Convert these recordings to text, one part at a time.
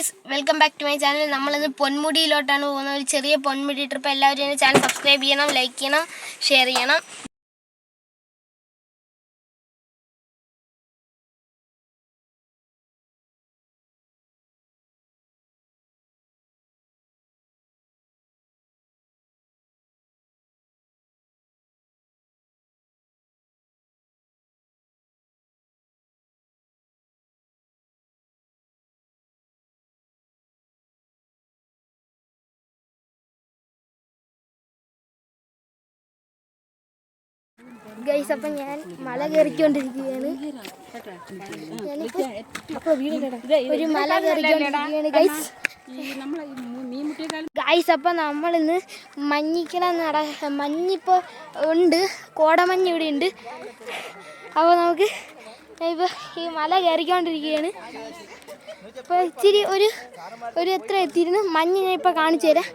Guys, welcome back to my channel. നമ്മളിന്ന് പൊന്മുടിയിലോട്ടാണ് പോകുന്നത്. ഒരു ചെറിയ പൊന്മുടി ട്രിപ്പ്. എല്ലാവരും എൻ്റെ ചാനൽ സബ്സ്ക്രൈബ് ചെയ്യണം, ലൈക്ക് ചെയ്യണം, ഷെയർ ചെയ്യണം. ഗൈസ്, അപ്പം ഞാൻ മല കയറിക്കൊണ്ടിരിക്കുകയാണ്. ഒരു മല കയറിക്കൊണ്ടിരിക്കുകയാണ് ഗൈസ്. ഗൈസ്, അപ്പം നമ്മളിന്ന് മഞ്ഞിപ്പോൾ ഉണ്ട്, കോടമഞ്ഞ് ഇവിടെ ഉണ്ട്. അപ്പോൾ നമുക്ക് ഇപ്പോൾ ഈ മല കയറിക്കൊണ്ടിരിക്കുകയാണ്. ഇപ്പോൾ ഇച്ചിരി ഒരു എത്ര എത്തിയിരുന്നു മഞ്ഞ് ഞാൻ ഇപ്പോൾ കാണിച്ചു തരാം.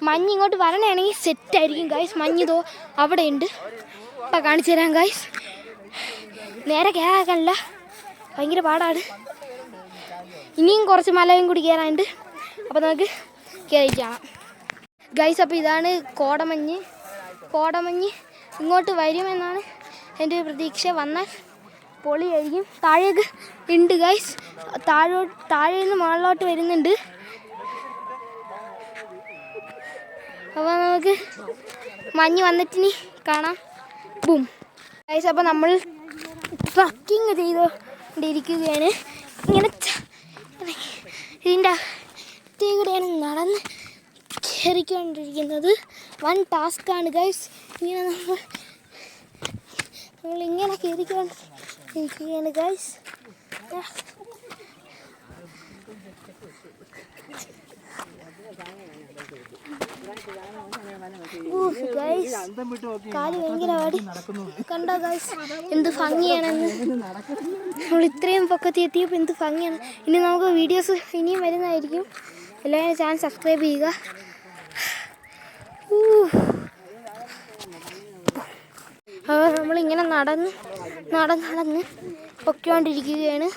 മഞ്ഞ് ഇങ്ങോട്ട് വരണയാണെങ്കിൽ സെറ്റായിരിക്കും ഗൈസ്. മഞ്ഞിതോ അവിടെ ഉണ്ട്, ഇപ്പം കാണിച്ചു തരാം ഗൈസ്. നേരെ കയറാക്കല്ല, ഭയങ്കര പാടാണ്. ഇനിയും കുറച്ച് മലയും കൂടി കയറാനുണ്ട്. അപ്പോൾ നമുക്ക് കയറി കാണാം ഗൈസ്. അപ്പോൾ ഇതാണ് കോടമഞ്ഞ്. ഇങ്ങോട്ട് വരുമെന്നാണ് എൻ്റെ ഒരു പ്രതീക്ഷ. വന്നാൽ പൊളിയായിരിക്കും. താഴേക്ക് ഉണ്ട് ഗൈസ്, താഴെ നിന്ന് മുകളിലോട്ട് വരുന്നുണ്ട്. അപ്പോൾ നമുക്ക് മഞ്ഞ് വന്നിട്ടിനി കാണാം. ബൂം ഗൈസ്, അപ്പോൾ നമ്മൾ ട്രക്കിങ് ചെയ്തുകൊണ്ടിരിക്കുകയാണ്. ഇങ്ങനെ ഇതിൻ്റെ കൂടെയാണ് നടന്ന് കയറിക്കൊണ്ടിരിക്കുന്നത്. One ടാസ്ക്കാണ് guys. ഇങ്ങനെ നമ്മളിങ്ങനെ കയറിക്കൊണ്ടിരിക്കുകയാണ് ഗൈസ്. കാല് ഭയങ്കര പാടി കണ്ടോ ഗൈസ്, എന്ത് ഭംഗിയാണെന്ന്. നമ്മൾ ഇത്രയും പൊക്കത്തി എത്തിയപ്പോൾ എന്ത് ഭംഗിയാണ്. ഇനി നമുക്ക് വീഡിയോസ് ഇനിയും വരുന്നതായിരിക്കും. എല്ലാവരും ചാനൽ സബ്സ്ക്രൈബ് ചെയ്യുക. അപ്പോൾ നമ്മളിങ്ങനെ നടന്ന് പൊയ്ക്കൊണ്ടിരിക്കുകയാണ്.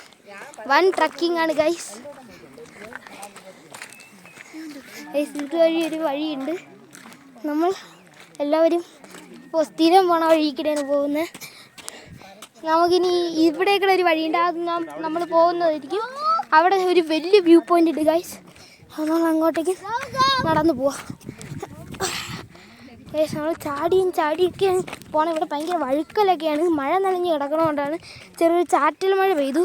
വൺ ട്രക്കിംഗ് ആണ് ഗൈസ്. ഇതുവഴി ഒരു വഴിയുണ്ട്. നമ്മൾ എല്ലാവരും ഇപ്പോൾ സ്ഥിരം പോണ വഴിക്കിടെയാണ് പോകുന്നത്. നമുക്കിനി ഇവിടേക്കുള്ള ഒരു വഴിയുണ്ട്, അത് നമ്മൾ പോകുന്നതായിരിക്കും. അവിടെ ഒരു വലിയ വ്യൂ പോയിൻ്റ് ഉണ്ട് ഗൈസ്. നമ്മൾ അങ്ങോട്ടേക്ക് നടന്നു പോവാം ഗൈസ്. നമ്മൾ ചാടിയൊക്കെയാണ് പോകണം. ഇവിടെ ഭയങ്കര വഴുക്കലൊക്കെയാണ്. മഴ നനഞ്ഞ് കിടക്കണതുകൊണ്ടാണ് ചെറിയൊരു ചാറ്റൽ മഴ പെയ്തു.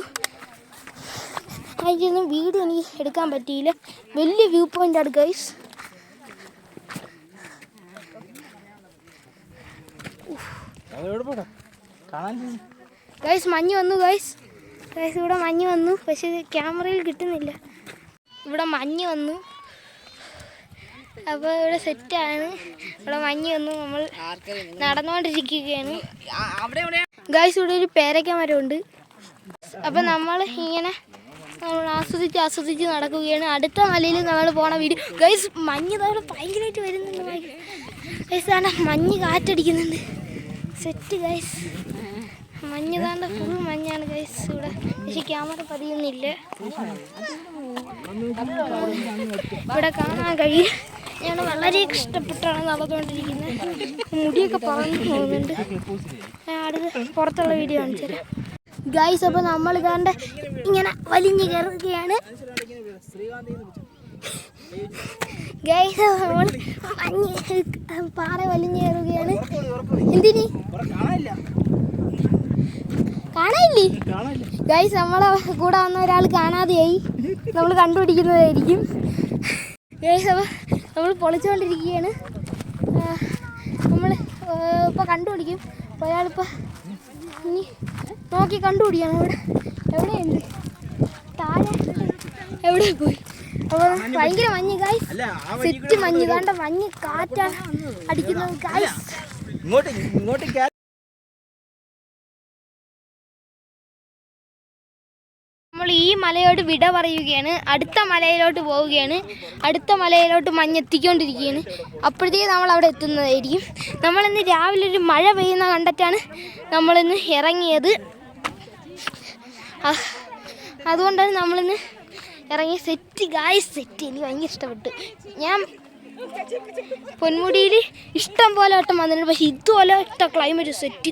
അതിൻ്റെയൊന്നും വീഡിയോ എനിക്ക് എടുക്കാൻ പറ്റിയില്ല. വലിയ വ്യൂ പോയിൻ്റാണ് ഗൈസ്. ഗൈസ്, മഞ്ഞ് വന്നു ഗൈസ്. ഇവിടെ മഞ്ഞ് വന്നു, പക്ഷേ ക്യാമറയിൽ കിട്ടുന്നില്ല. ഇവിടെ മഞ്ഞ് വന്നു. അപ്പോൾ ഇവിടെ സെറ്റാണ്. ഇവിടെ മഞ്ഞ് വന്നു. നമ്മൾ നടന്നുകൊണ്ടിരിക്കുകയാണ് ഗൈസ്. ഇവിടെ ഒരു പേരക്ക മരമുണ്ട്. അപ്പം നമ്മൾ ഇങ്ങനെ ആസ്വദിച്ച് നടക്കുകയാണ്. അടുത്ത മലയിൽ നമ്മൾ പോണ വീഡിയോ ഗൈസ്. മഞ്ഞ് അവിടെ ഭയങ്കരമായിട്ട് വരുന്നുണ്ട് ഗൈസ്. താണ്ട മഞ്ഞ് കാറ്റടിക്കുന്നുണ്ട്. Set guys. മഞ്ഞ് താണ്ട ഫുൾ മഞ്ഞാണ് ഗൈസ് ഇവിടെ. പക്ഷേ ക്യാമറ പതിയുന്നില്ല. ഇവിടെ കാണാൻ കഴിയും. ഞാൻ വളരെ ഇഷ്ടപ്പെട്ടാണ് നടന്നുകൊണ്ടിരിക്കുന്നത്. മുടിയൊക്കെ പറന്നു പോകുന്നുണ്ട്. അടുത്ത് പുറത്തുള്ള വീഡിയോ കാണിച്ചു തരാം ഗൈസ്. അപ്പോൾ നമ്മൾ ഇതാണ്ട് ഇങ്ങനെ വലിഞ്ഞ് കയറുകയാണ് ഗൈസ്. നമ്മൾ പാറ വലിഞ്ഞ് കയറുകയാണ്. എന്തിന് കാണാനില്ലേ ഗൈസ്? നമ്മളെ കൂടെ വന്ന ഒരാൾ കാണാതെയായി. നമ്മൾ കണ്ടുപിടിക്കുന്നതായിരിക്കും ഗൈസ്. അപ്പോൾ നമ്മൾ പൊളിച്ചുകൊണ്ടിരിക്കുകയാണ്. നമ്മൾ ഇപ്പോൾ കണ്ടുപിടിക്കും. ഒരാളിപ്പോൾ ഇനി നോക്കി കണ്ടുപിടിക്കണം. എവിടെയുണ്ട്? താഴെ എവിടെ പോയി? അപ്പോൾ ഭയങ്കര മഞ്ഞ് ഗൈസ്. സെറ്റ് മഞ്ഞ് കണ്ട. മഞ്ഞ് കാറ്റാണ് അടിക്കുന്നത് ഗൈസ്. നമ്മൾ ഈ മലയോട് വിട പറയുകയാണ്. അടുത്ത മലയിലോട്ട് പോവുകയാണ്. അടുത്ത മലയിലോട്ട് മഞ്ഞെത്തിക്കൊണ്ടിരിക്കുകയാണ്. അപ്പോഴത്തേക്ക് നമ്മൾ അവിടെ എത്തുന്നതായിരിക്കും. നമ്മളിന്ന് രാവിലെ ഒരു മഴ പെയ്യുന്ന കണ്ടിട്ടാണ് നമ്മളിന്ന് ഇറങ്ങിയത്. അതുകൊണ്ടാണ് നമ്മളിന്ന് ഇറങ്ങി സെറ്റ് ഗായ്സ് സെറ്റ്. എനിക്ക് ഭയങ്കര ഇഷ്ടപ്പെട്ടു. ഞാൻ പൊന്മുടിയിൽ ഇഷ്ടം പോലെ വട്ടം വന്നിട്ടുണ്ട്, പക്ഷെ ഇതുപോലെ ഇഷ്ട ക്ലൈമറ്റ് സെറ്റ്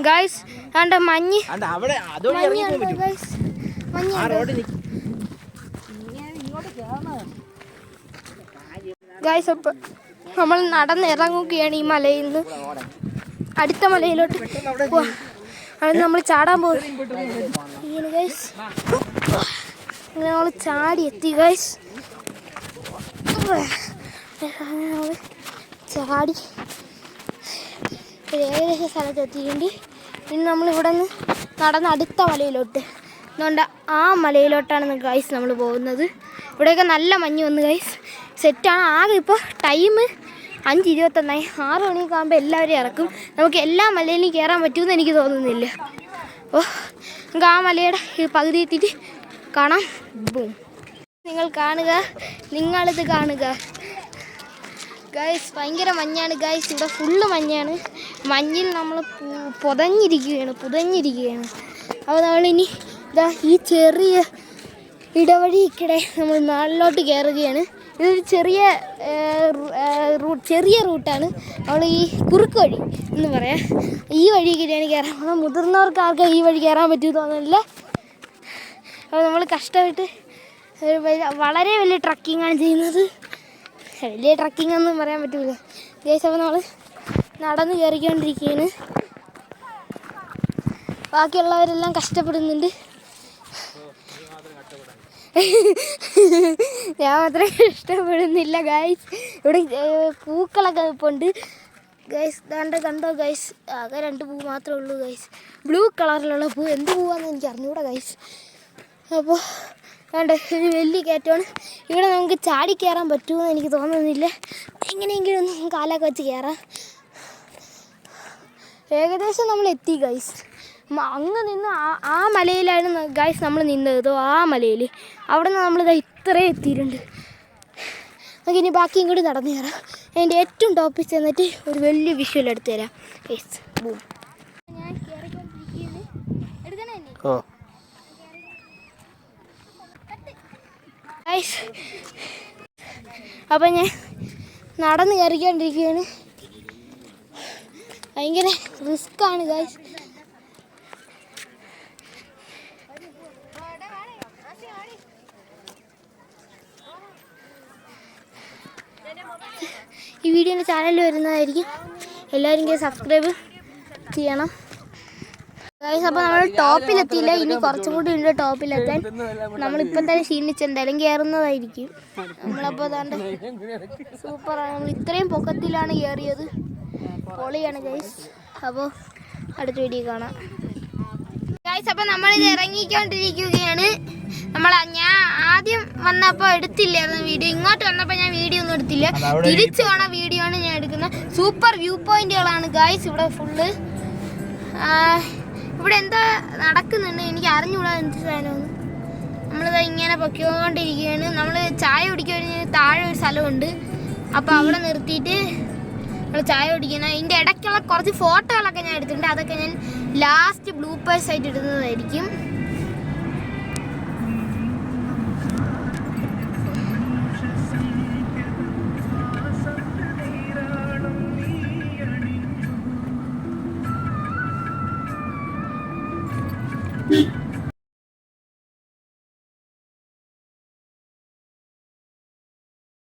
ഗായ്സ്. ആണ്ട മഞ്ഞ് ഗായ്സ്. അപ്പം നമ്മൾ നടന്നിറങ്ങുകയാണ് ഈ മലയിൽ നിന്ന് അടുത്ത മലയിലോട്ട്. അത് നമ്മൾ ചാടാൻ പോകും. ഗൈസ് അങ്ങനെ നമ്മൾ ചാടി എത്തി ഗൈസ്. നമ്മൾ ചാടി ഏകദേശം സ്ഥലത്ത് എത്തിയിട്ടുണ്ട്. ഇനി നമ്മളിവിടെ നിന്ന് നടന്ന് അടുത്ത മലയിലോട്ട് അതുകൊണ്ട് ആ മലയിലോട്ടാണ് ഗൈസ് നമ്മൾ പോകുന്നത്. ഇവിടെയൊക്കെ നല്ല മഞ്ഞ് വന്ന് ഗൈസ് സെറ്റാണ്. ആകെ ഇപ്പോൾ ടൈം 5:21. 6 മണിയൊക്കെ ആകുമ്പോൾ എല്ലാവരും ഇറക്കും. നമുക്ക് എല്ലാ മലയിലും കയറാൻ പറ്റുമെന്ന് എനിക്ക് തോന്നുന്നില്ല. അപ്പോൾ നമുക്ക് ആ മലയുടെ പകുതി എത്തിയിട്ട് കാണാം. ബൂം. നിങ്ങൾ കാണുക, നിങ്ങളിത് കാണുക ഗൈസ്. ഭയങ്കര മഞ്ഞാണ് ഗൈസ്. ഇവിടെ ഫുള്ള് മഞ്ഞാണ്. മഞ്ഞിൽ നമ്മൾ പുതഞ്ഞിരിക്കുകയാണ്. അപ്പോൾ നമ്മളിനി ഇതാ ഈ ചെറിയ ഇടവഴിക്കിടെ നമ്മൾ നാളിലോട്ട് കയറുകയാണ്. ഇതൊരു ചെറിയ റൂട്ടാണ്. നമ്മൾ ഈ കുറുക്ക് വഴി എന്ന് പറയാം. ഈ വഴി കൂടിയാണ് കയറാൻ പോകുന്നത്. മുതിർന്നവർക്ക് ആർക്കും ഈ വഴി കയറാൻ പറ്റുമെന്ന് തോന്നുന്നില്ല. അപ്പോൾ നമ്മൾ കഷ്ടപ്പെട്ട് വളരെ വലിയ ട്രക്കിങ്ങാണ് ചെയ്യുന്നത്. വലിയ ട്രക്കിംഗ് ഒന്നും പറയാൻ പറ്റില്ല ഗൈസ്. അപ്പോൾ നമ്മൾ നടന്ന് കയറിക്കൊണ്ടിരിക്കുകയാണ്. ബാക്കിയുള്ളവരെല്ലാം കഷ്ടപ്പെടുന്നുണ്ട്. ഞാൻ മാത്രമേ ഇഷ്ടപ്പെടുന്നില്ല ഗൈസ്. ഇവിടെ പൂക്കളൊക്കെ നിൽപ്പുണ്ട് ഗൈസ്. കണ്ടോ ഗൈസ്, ആകെ 2 പൂ മാത്രമേ ഉള്ളൂ ഗൈസ്. ബ്ലൂ കളറിലുള്ള പൂ. എന്ത് പൂവാന്ന് എനിക്ക് അറിഞ്ഞൂടാ ഗൈസ്. അപ്പോൾ വേണ്ട, ഇത് വലിയ കയറ്റമാണ്. ഇവിടെ നമുക്ക് ചാടി കയറാൻ പറ്റുമെന്ന് എനിക്ക് തോന്നുന്നില്ല. എങ്ങനെയെങ്കിലും ഒന്ന് കാലൊക്കെ വെച്ച് കയറാം. ഏകദേശം നമ്മൾ എത്തി ഗൈസ്. അങ്ങ് നിന്ന് ആ മലയിലാണ് ഗൈസ് നമ്മൾ നിന്നത്. ആ മലയിൽ അവിടെ നിന്ന് നമ്മളിത് ഇത്രയും എത്തിയിട്ടുണ്ട്. നമുക്കിനി ബാക്കിയും കൂടി നടന്നു കയറാം. അതിൻ്റെ ഏറ്റവും ടോപ്പിൽ ചെന്നിട്ട് ഒരു വലിയ വിഷ്വൽ എടുത്തു തരാം ഗൈസ്. ബൂം. ഞാൻ കയറിക്കൊണ്ടിരിക്കുകയാണ്. എടുക്കണേ ഗൈസ്. അപ്പം ഞാൻ നടന്ന് കയറിക്കൊണ്ടിരിക്കുകയാണ്. ഭയങ്കര റിസ്ക്കാണ് ഗൈസ്. ഈ വീഡിയോ എൻ്റെ ചാനലിൽ വരുന്നതായിരിക്കും. എല്ലാവരും സബ്സ്ക്രൈബ് ചെയ്യണം ഗൈസ്. അപ്പോൾ നമ്മൾ ടോപ്പിലെത്തിയില്ല. ഇനി കുറച്ചും കൂടി ഉണ്ട് ടോപ്പിലെത്താൻ. നമ്മളിപ്പം തന്നെ ക്ഷീണിച്ച് എന്തായാലും കയറുന്നതായിരിക്കും. നമ്മളപ്പോൾ അതാണ്ട് സൂപ്പറാണ്. നമ്മൾ ഇത്രയും പൊക്കത്തിലാണ് കയറിയത്. പൊളിയാണ് ഗൈസ്. അപ്പോൾ അടുത്ത വീഡിയോ കാണാം ഗൈസ്. അപ്പോൾ നമ്മളിത് ഇറങ്ങിക്കൊണ്ടിരിക്കുകയാണ്. ഞാൻ ആദ്യം വന്നപ്പോൾ എടുത്തില്ലായിരുന്നു വീഡിയോ. ഇങ്ങോട്ട് വന്നപ്പോൾ ഞാൻ വീഡിയോ ഒന്നും എടുത്തില്ല. തിരിച്ചു പോണ വീഡിയോ ആണ് ഞാൻ എടുക്കുന്നത്. സൂപ്പർ വ്യൂ പോയിന്റുകളാണ് ഗൈസ്. ഇവിടെ ഫുള്ള് ഇവിടെ എന്താ നടക്കുന്നുണ്ട് എനിക്ക് അറിഞ്ഞുകൂടാ എന്ത് സാധനമൊന്നും. നമ്മളിത് ഇങ്ങനെ പൊക്കിക്കൊണ്ടിരിക്കുകയാണ്. നമ്മൾ ചായ കുടിക്കാൻ താഴെ ഒരു സ്ഥലമുണ്ട്. അപ്പോൾ അവിടെ നിർത്തിയിട്ട് നമ്മൾ ചായ കുടിക്കണം. ഇതിൻ്റെ ഇടയ്ക്കുള്ള കുറച്ച് ഫോട്ടോകളൊക്കെ ഞാൻ എടുത്തിട്ടുണ്ട്. അതൊക്കെ ഞാൻ ലാസ്റ്റ് ബ്ലൂപ്പേഴ്സ് ആയിട്ട് ഇടുന്നതായിരിക്കും.